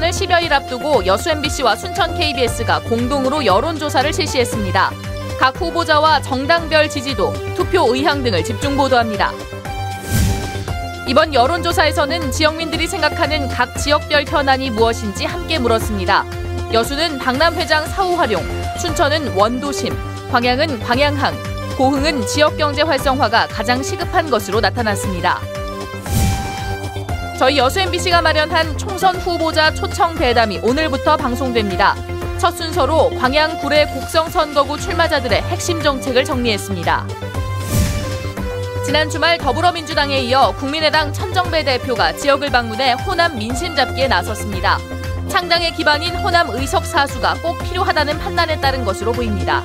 총선을 10여일 앞두고 여수 MBC와 순천 KBS가 공동으로 여론조사를 실시했습니다. 각 후보자와 정당별 지지도, 투표 의향 등을 집중 보도합니다. 이번 여론조사에서는 지역민들이 생각하는 각 지역별 현안이 무엇인지 함께 물었습니다. 여수는 박람회장 사후 활용, 순천은 원도심, 광양은 광양항, 고흥은 지역경제 활성화가 가장 시급한 것으로 나타났습니다. 저희 여수 MBC가 마련한 총선 후보자 초청 대담이 오늘부터 방송됩니다. 첫 순서로 광양 구례 곡성 선거구 출마자들의 핵심 정책을 정리했습니다. 지난 주말 더불어민주당에 이어 국민의당 천정배 대표가 지역을 방문해 호남 민심 잡기에 나섰습니다. 창당의 기반인 호남 의석 사수가 꼭 필요하다는 판단에 따른 것으로 보입니다.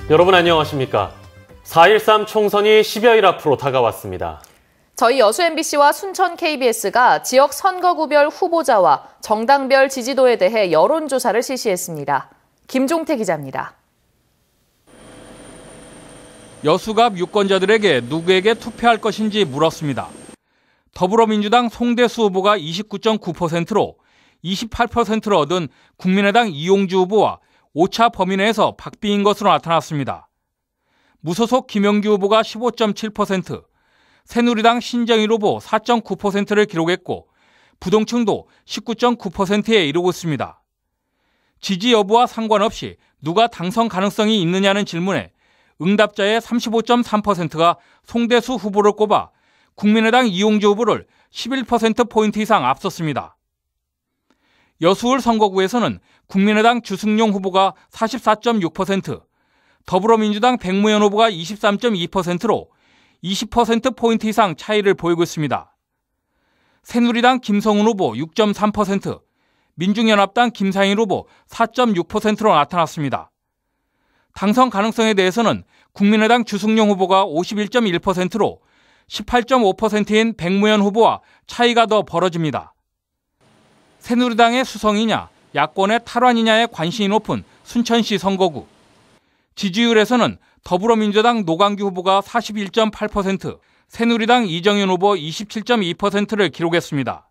여러분 안녕하십니까? 4.13 총선이 10여일 앞으로 다가왔습니다. 저희 여수 MBC와 순천 KBS가 지역 선거구별 후보자와 정당별 지지도에 대해 여론조사를 실시했습니다. 김종태 기자입니다. 여수갑 유권자들에게 누구에게 투표할 것인지 물었습니다. 더불어민주당 송대수 후보가 29.9%로 28%를 얻은 국민의당 이용주 후보와 오차 범위 내에서 박빙인 것으로 나타났습니다. 무소속 김영규 후보가 15.7%, 새누리당 신정일 후보 4.9%를 기록했고 부동층도 19.9%에 이르고 있습니다. 지지 여부와 상관없이 누가 당선 가능성이 있느냐는 질문에 응답자의 35.3%가 송대수 후보를 꼽아 국민의당 이용주 후보를 11%포인트 이상 앞섰습니다. 여수울 선거구에서는 국민의당 주승용 후보가 44.6%, 더불어민주당 백무현 후보가 23.2%로 20%포인트 이상 차이를 보이고 있습니다. 새누리당 김성훈 후보 6.3%, 민중연합당 김상일 후보 4.6%로 나타났습니다. 당선 가능성에 대해서는 국민의당 주승용 후보가 51.1%로 18.5%인 백무현 후보와 차이가 더 벌어집니다. 새누리당의 수성이냐, 야권의 탈환이냐에 관심이 높은 순천시 선거구. 지지율에서는 더불어민주당 노광규 후보가 41.8%, 새누리당 이정현 후보 27.2%를 기록했습니다.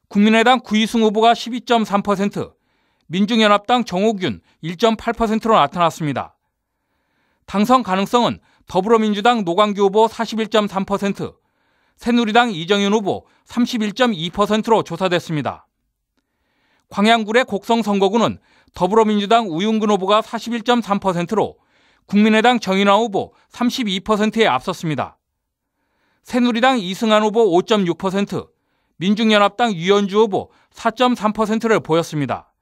국민의당 구이승 후보가 12.3%, 민중연합당 정호균 1.8%로 나타났습니다. 당선 가능성은 더불어민주당 노광규 후보 41.3%, 새누리당 이정현 후보 31.2%로 조사됐습니다. 광양구례 곡성 선거구는 더불어민주당 우윤근 후보가 41.3%로 국민의당 정인화 후보 32%에 앞섰습니다. 새누리당 이승한 후보 5.6%, 민중연합당 유현주 후보 4.3%를 보였습니다.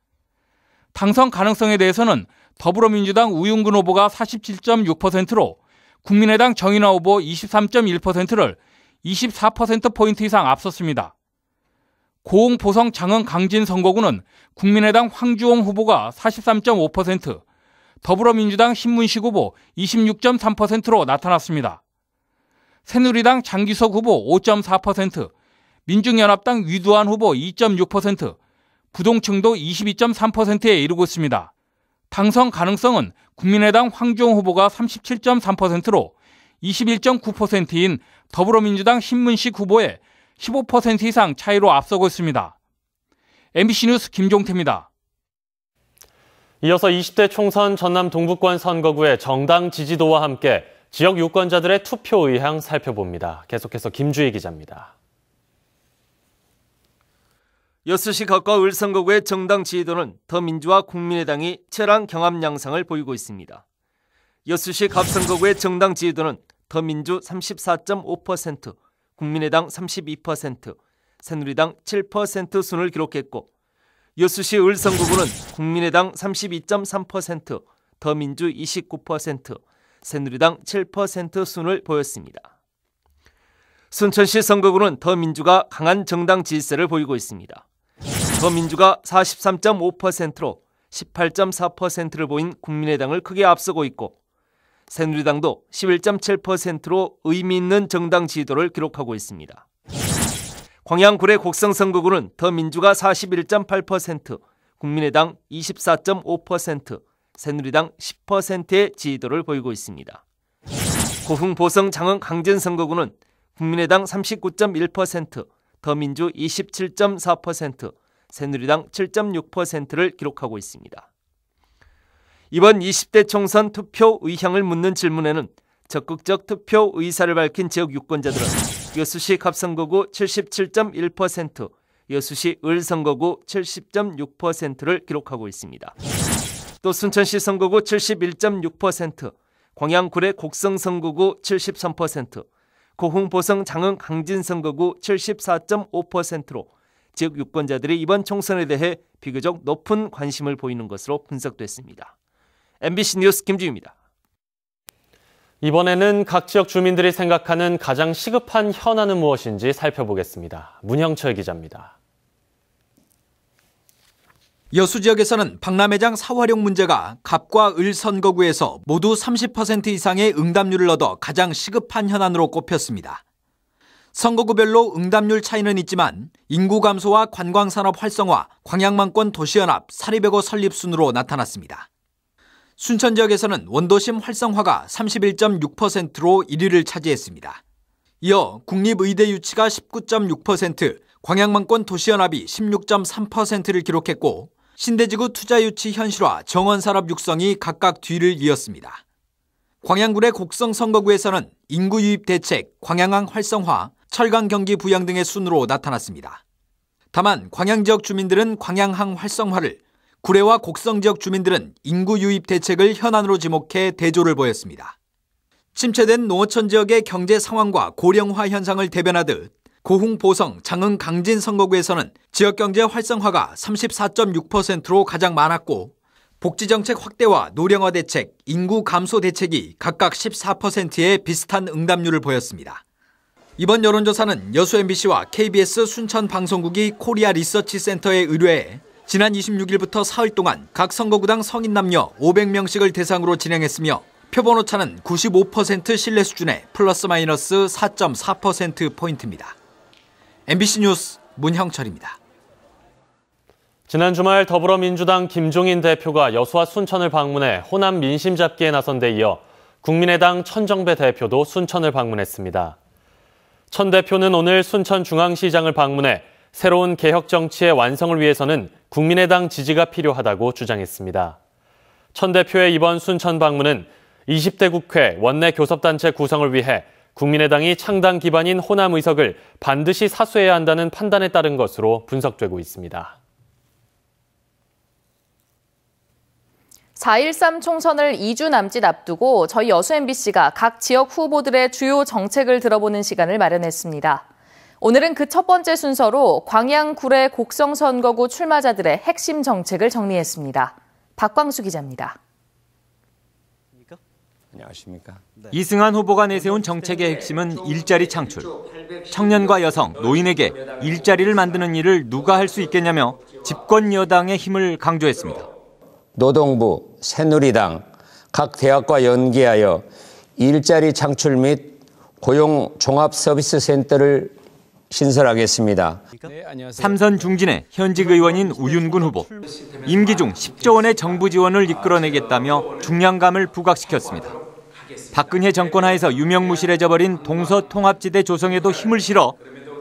당선 가능성에 대해서는 더불어민주당 우윤근 후보가 47.6%로 국민의당 정인화 후보 23.1%를 24%포인트 이상 앞섰습니다. 고흥 보성 장흥 강진 선거구는 국민의당 황주홍 후보가 43.5%, 더불어민주당 신문식 후보 26.3%로 나타났습니다. 새누리당 장기석 후보 5.4%, 민중연합당 위두한 후보 2.6%, 부동층도 22.3%에 이르고 있습니다. 당선 가능성은 국민의당 황주홍 후보가 37.3%로 21.9%인 더불어민주당 신문식 후보의 15% 이상 차이로 앞서고 있습니다. MBC 뉴스 김종태입니다. 이어서 20대 총선 전남 동북권 선거구의 정당 지지도와 함께 지역 유권자들의 투표 의향 살펴봅니다. 계속해서 김주희 기자입니다. 여수시 갑과 을 선거구의 정당 지지도는 더민주와 국민의당이 치열한 경합 양상을 보이고 있습니다. 여수시 갑 선거구의 정당 지지도는 더민주 34.5%, 국민의당 32%, 새누리당 7% 순을 기록했고 여수시 을 선거구는 국민의당 32.3%, 더민주 29%, 새누리당 7% 순을 보였습니다. 순천시 선거구는 더민주가 강한 정당 지지세를 보이고 있습니다. 더민주가 43.5%로 18.4%를 보인 국민의당을 크게 앞서고 있고 새누리당도 11.7%로 의미 있는 정당 지지도를 기록하고 있습니다. 광양 구례 곡성 선거구는 더민주가 41.8%, 국민의당 24.5%, 새누리당 10%의 지지도를 보이고 있습니다. 고흥 보성 장흥 강진 선거구는 국민의당 39.1%, 더민주 27.4%, 새누리당 7.6%를 기록하고 있습니다. 이번 20대 총선 투표 의향을 묻는 질문에는 적극적 투표 의사를 밝힌 지역 유권자들은 여수시 갑선거구 77.1%, 여수시 을선거구 70.6%를 기록하고 있습니다. 또 순천시 선거구 71.6%, 광양 구례 곡성 선거구 73%, 고흥 보성 장흥 강진 선거구 74.5%로 지역 유권자들이 이번 총선에 대해 비교적 높은 관심을 보이는 것으로 분석됐습니다. MBC 뉴스 김주희입니다. 이번에는 각 지역 주민들이 생각하는 가장 시급한 현안은 무엇인지 살펴보겠습니다. 문형철 기자입니다. 여수 지역에서는 박람회장 사활용 문제가 갑과 을 선거구에서 모두 30% 이상의 응답률을 얻어 가장 시급한 현안으로 꼽혔습니다. 선거구별로 응답률 차이는 있지만 인구 감소와 관광산업 활성화, 광양만권 도시연합, 사립여고 설립 순으로 나타났습니다. 순천 지역에서는 원도심 활성화가 31.6%로 1위를 차지했습니다. 이어 국립의대 유치가 19.6%, 광양만권 도시연합이 16.3%를 기록했고 신대지구 투자유치 현실화, 정원산업 육성이 각각 뒤를 이었습니다. 광양구의 곡성 선거구에서는 인구 유입 대책, 광양항 활성화, 철강 경기 부양 등의 순으로 나타났습니다. 다만 광양 지역 주민들은 광양항 활성화를, 구례와 곡성 지역 주민들은 인구 유입 대책을 현안으로 지목해 대조를 보였습니다. 침체된 농어촌 지역의 경제 상황과 고령화 현상을 대변하듯 고흥 보성 장흥 강진 선거구에서는 지역경제 활성화가 34.6%로 가장 많았고 복지정책 확대와 노령화 대책, 인구 감소 대책이 각각 14%의 비슷한 응답률을 보였습니다. 이번 여론조사는 여수 MBC와 KBS 순천 방송국이 코리아 리서치 센터에 의뢰해 지난 26일부터 사흘 동안 각 선거구당 성인 남녀 500명씩을 대상으로 진행했으며 표본 오차는 95% 신뢰 수준의 플러스 마이너스 4.4%포인트입니다. MBC 뉴스 문형철입니다. 지난 주말 더불어민주당 김종인 대표가 여수와 순천을 방문해 호남 민심 잡기에 나선 데 이어 국민의당 천정배 대표도 순천을 방문했습니다. 천 대표는 오늘 순천중앙시장을 방문해 새로운 개혁 정치의 완성을 위해서는 국민의당 지지가 필요하다고 주장했습니다. 천 대표의 이번 순천 방문은 20대 국회 원내 교섭단체 구성을 위해 국민의당이 창당 기반인 호남 의석을 반드시 사수해야 한다는 판단에 따른 것으로 분석되고 있습니다. 4.13 총선을 2주 남짓 앞두고 저희 여수 MBC가 각 지역 후보들의 주요 정책을 들어보는 시간을 마련했습니다. 오늘은 그 첫 번째 순서로 광양, 구례, 곡성 선거구 출마자들의 핵심 정책을 정리했습니다. 박광수 기자입니다. 안녕하십니까. 이승환 후보가 내세운 정책의 핵심은 일자리 창출. 청년과 여성, 노인에게 일자리를 만드는 일을 누가 할 수 있겠냐며 집권 여당의 힘을 강조했습니다. 노동부, 새누리당, 각 대학과 연계하여 일자리 창출 및 고용 종합서비스센터를 신설하겠습니다. 삼선 중진의 현직 의원인 우윤근 후보. 임기 중 10조 원의 정부 지원을 이끌어내겠다며 중량감을 부각시켰습니다. 박근혜 정권 하에서 유명무실해져 버린 동서통합지대 조성에도 힘을 실어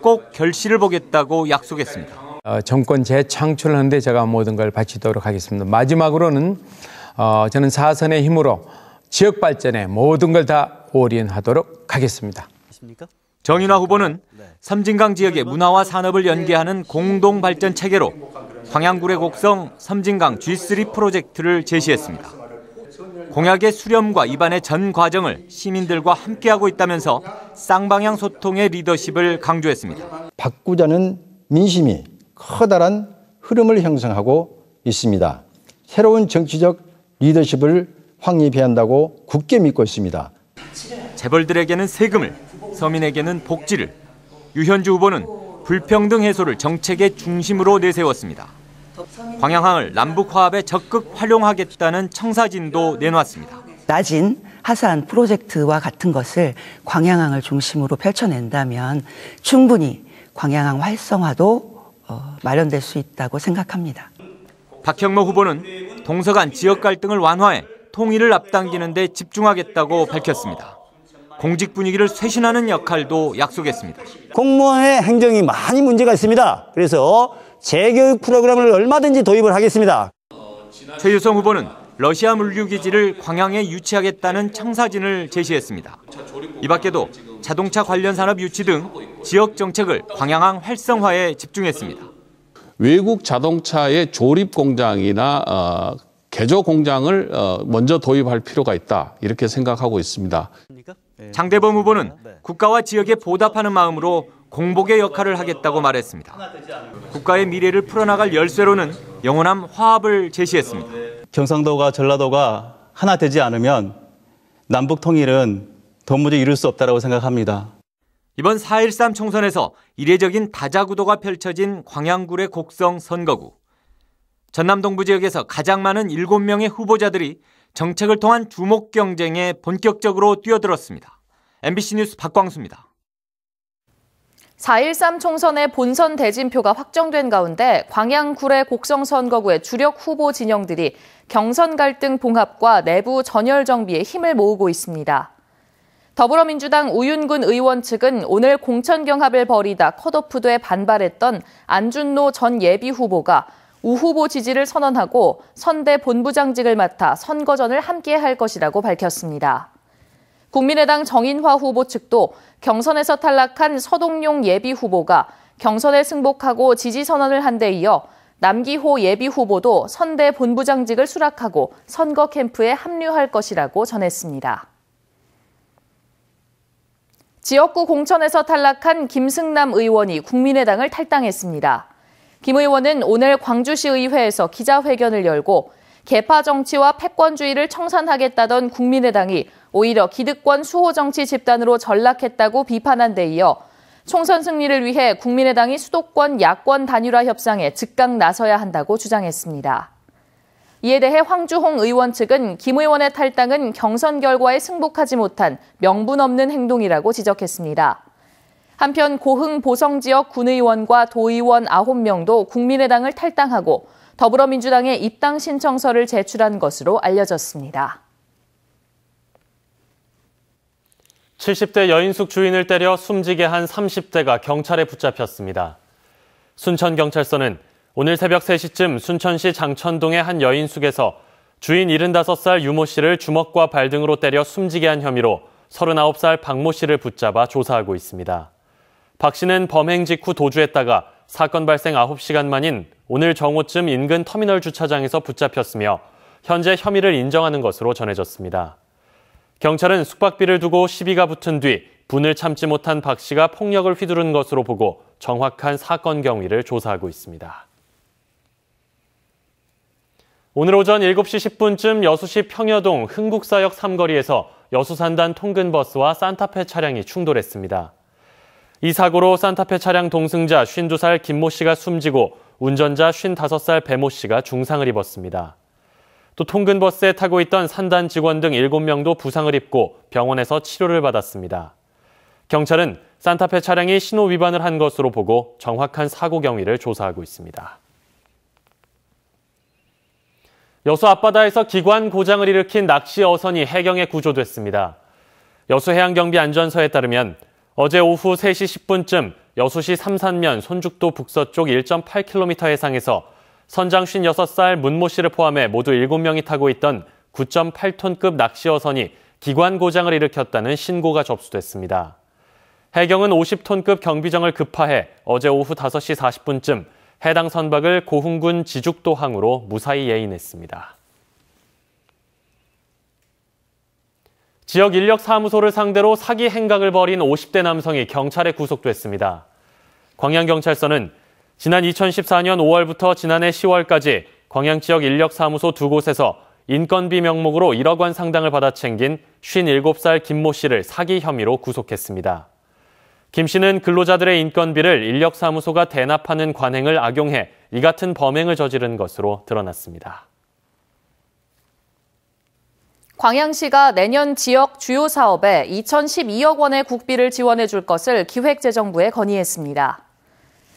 꼭 결실을 보겠다고 약속했습니다. 정권 재창출하는 데 제가 모든 걸 바치도록 하겠습니다. 마지막으로는 저는 사선의 힘으로 지역 발전에 모든 걸 다 올인하도록 하겠습니다. 정인화 후보는 섬진강 지역의 문화와 산업을 연계하는 공동 발전 체계로 광양구례 곡성 섬진강 G3 프로젝트를 제시했습니다. 공약의 수렴과 입안의 전 과정을 시민들과 함께하고 있다면서 쌍방향 소통의 리더십을 강조했습니다. 바꾸자는 민심이 커다란 흐름을 형성하고 있습니다. 새로운 정치적 리더십을 확립해야 한다고 굳게 믿고 있습니다. 재벌들에게는 세금을, 서민에게는 복지를. 유현주 후보는 불평등 해소를 정책의 중심으로 내세웠습니다. 광양항을 남북 화합에 적극 활용하겠다는 청사진도 내놨습니다. 낮은 하산 프로젝트와 같은 것을 광양항을 중심으로 펼쳐낸다면 충분히 광양항 활성화도 마련될 수 있다고 생각합니다. 박형모 후보는 동서 간 지역 갈등을 완화해 통일을 앞당기는 데 집중하겠다고 밝혔습니다. 공직 분위기를 쇄신하는 역할도 약속했습니다. 공무원의 행정이 많이 문제가 있습니다. 그래서 재교육 프로그램을 얼마든지 도입을 하겠습니다. 최유성 후보는 러시아 물류기지를 광양에 유치하겠다는 청사진을 제시했습니다. 이 밖에도 자동차 관련 산업 유치 등 지역 정책을 광양항 활성화에 집중했습니다. 외국 자동차의 조립 공장이나 개조 공장을 먼저 도입할 필요가 있다, 이렇게 생각하고 있습니다. 장대범 후보는 국가와 지역에 보답하는 마음으로 공복의 역할을 하겠다고 말했습니다. 국가의 미래를 풀어나갈 열쇠로는 영원한 화합을 제시했습니다. 경상도가 전라도가 하나 되지 않으면 남북 통일은 도무지 이룰 수 없다고 생각합니다. 이번 4.13 총선에서 이례적인 다자구도가 펼쳐진 광양굴의 곡성 선거구. 전남 동부 지역에서 가장 많은 7명의 후보자들이 정책을 통한 주목 경쟁에 본격적으로 뛰어들었습니다. MBC 뉴스 박광수입니다. 4.13 총선의 본선 대진표가 확정된 가운데 광양굴의 곡성 선거구의 주력 후보 진영들이 경선 갈등 봉합과 내부 전열 정비에 힘을 모으고 있습니다. 더불어민주당 우윤근 의원 측은 오늘 공천 경합을 벌이다 컷오프돼 반발했던 안준노 전 예비 후보가 우후보 지지를 선언하고 선대 본부장직을 맡아 선거전을 함께할 것이라고 밝혔습니다. 국민의당 정인화 후보 측도 경선에서 탈락한 서동용 예비 후보가 경선에 승복하고 지지 선언을 한 데 이어 남기호 예비 후보도 선대 본부장직을 수락하고 선거 캠프에 합류할 것이라고 전했습니다. 지역구 공천에서 탈락한 김승남 의원이 국민의당을 탈당했습니다. 김 의원은 오늘 광주시 의회에서 기자회견을 열고 계파 정치와 패권주의를 청산하겠다던 국민의당이 오히려 기득권 수호 정치 집단으로 전락했다고 비판한 데 이어 총선 승리를 위해 국민의당이 수도권 야권 단일화 협상에 즉각 나서야 한다고 주장했습니다. 이에 대해 황주홍 의원 측은 김 의원의 탈당은 경선 결과에 승복하지 못한 명분 없는 행동이라고 지적했습니다. 한편 고흥 보성 지역 군의원과 도의원 9명도 국민의당을 탈당하고 더불어민주당에 입당 신청서를 제출한 것으로 알려졌습니다. 70대 여인숙 주인을 때려 숨지게 한 30대가 경찰에 붙잡혔습니다. 순천경찰서는 오늘 새벽 3시쯤 순천시 장천동의 한 여인숙에서 주인 75살 유모 씨를 주먹과 발 등으로 때려 숨지게 한 혐의로 39살 박모 씨를 붙잡아 조사하고 있습니다. 박 씨는 범행 직후 도주했다가 사건 발생 9시간 만인 오늘 정오쯤 인근 터미널 주차장에서 붙잡혔으며 현재 혐의를 인정하는 것으로 전해졌습니다. 경찰은 숙박비를 두고 시비가 붙은 뒤 분을 참지 못한 박 씨가 폭력을 휘두른 것으로 보고 정확한 사건 경위를 조사하고 있습니다. 오늘 오전 7시 10분쯤 여수시 평여동 흥국사역 삼거리에서 여수산단 통근버스와 산타페 차량이 충돌했습니다. 이 사고로 산타페 차량 동승자 52살 김모 씨가 숨지고 운전자 55살 배모 씨가 중상을 입었습니다. 또 통근버스에 타고 있던 산단 직원 등 7명도 부상을 입고 병원에서 치료를 받았습니다. 경찰은 산타페 차량이 신호 위반을 한 것으로 보고 정확한 사고 경위를 조사하고 있습니다. 여수 앞바다에서 기관 고장을 일으킨 낚시 어선이 해경에 구조됐습니다. 여수해양경비안전서에 따르면 어제 오후 3시 10분쯤 여수시 삼산면 손죽도 북서쪽 1.8km 해상에서 선장 56살 문모 씨를 포함해 모두 7명이 타고 있던 9.8톤급 낚시 어선이 기관 고장을 일으켰다는 신고가 접수됐습니다. 해경은 50톤급 경비정을 급파해 어제 오후 5시 40분쯤 해당 선박을 고흥군 지죽도항으로 무사히 예인했습니다. 지역 인력사무소를 상대로 사기 행각을 벌인 50대 남성이 경찰에 구속됐습니다. 광양경찰서는 지난 2014년 5월부터 지난해 10월까지 광양 지역 인력사무소 2곳에서 인건비 명목으로 1억 원 상당을 받아 챙긴 57살 김모 씨를 사기 혐의로 구속했습니다. 김 씨는 근로자들의 인건비를 인력사무소가 대납하는 관행을 악용해 이 같은 범행을 저지른 것으로 드러났습니다. 광양시가 내년 지역 주요 사업에 2,012억 원의 국비를 지원해 줄 것을 기획재정부에 건의했습니다.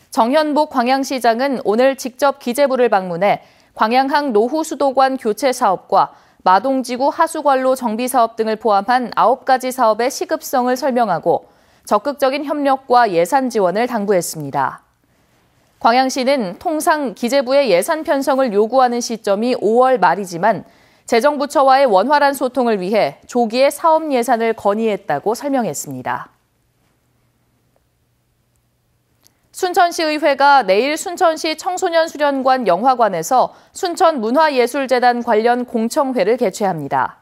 정현복 광양시장은 오늘 직접 기재부를 방문해 광양항 노후수도관 교체 사업과 마동지구 하수관로 정비 사업 등을 포함한 9가지 사업의 시급성을 설명하고 적극적인 협력과 예산 지원을 당부했습니다. 광양시는 통상 기재부의 예산 편성을 요구하는 시점이 5월 말이지만 재정부처와의 원활한 소통을 위해 조기에 사업 예산을 건의했다고 설명했습니다. 순천시의회가 내일 순천시 청소년수련관 영화관에서 순천문화예술재단 관련 공청회를 개최합니다.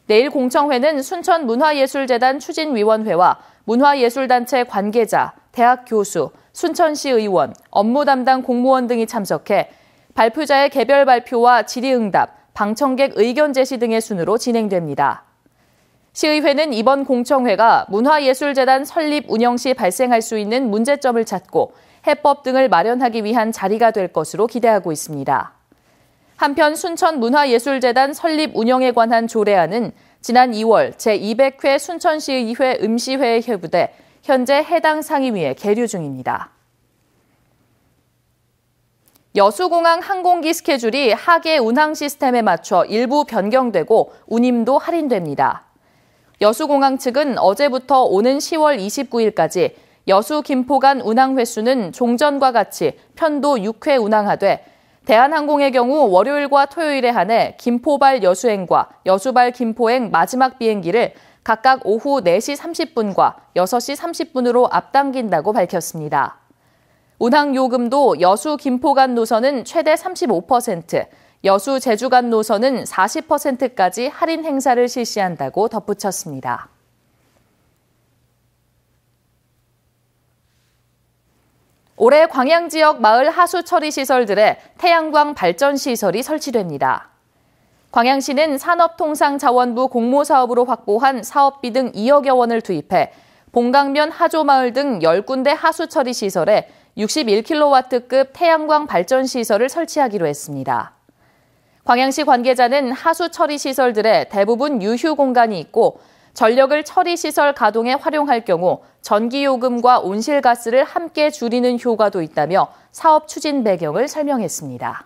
내일 공청회는 순천문화예술재단 추진위원회와 문화예술단체 관계자, 대학 교수, 순천시 의원, 업무 담당 공무원 등이 참석해 발표자의 개별 발표와 질의응답, 방청객 의견 제시 등의 순으로 진행됩니다. 시의회는 이번 공청회가 문화예술재단 설립 운영 시 발생할 수 있는 문제점을 찾고 해법 등을 마련하기 위한 자리가 될 것으로 기대하고 있습니다. 한편 순천문화예술재단 설립 운영에 관한 조례안은 지난 2월 제200회 순천시의회 음시회에 회부돼 현재 해당 상임위에 계류 중입니다. 여수공항 항공기 스케줄이 하계 운항 시스템에 맞춰 일부 변경되고 운임도 할인됩니다. 여수공항 측은 어제부터 오는 10월 29일까지 여수 김포 간 운항 횟수는 종전과 같이 편도 6회 운항하되 대한항공의 경우 월요일과 토요일에 한해 김포발 여수행과 여수발 김포행 마지막 비행기를 각각 오후 4시 30분과 6시 30분으로 앞당긴다고 밝혔습니다. 운항 요금도 여수 김포 간 노선은 최대 35%, 여수 제주 간 노선은 40%까지 할인 행사를 실시한다고 덧붙였습니다. 올해 광양 지역 마을 하수 처리 시설들에 태양광 발전 시설이 설치됩니다. 광양시는 산업통상자원부 공모사업으로 확보한 사업비 등 2억여 원을 투입해 봉강면 하조마을 등 10군데 하수 처리 시설에 61kW급 태양광 발전 시설을 설치하기로 했습니다. 광양시 관계자는 하수 처리 시설들의 대부분 유휴 공간이 있고 전력을 처리 시설 가동에 활용할 경우 전기요금과 온실가스를 함께 줄이는 효과도 있다며 사업 추진 배경을 설명했습니다.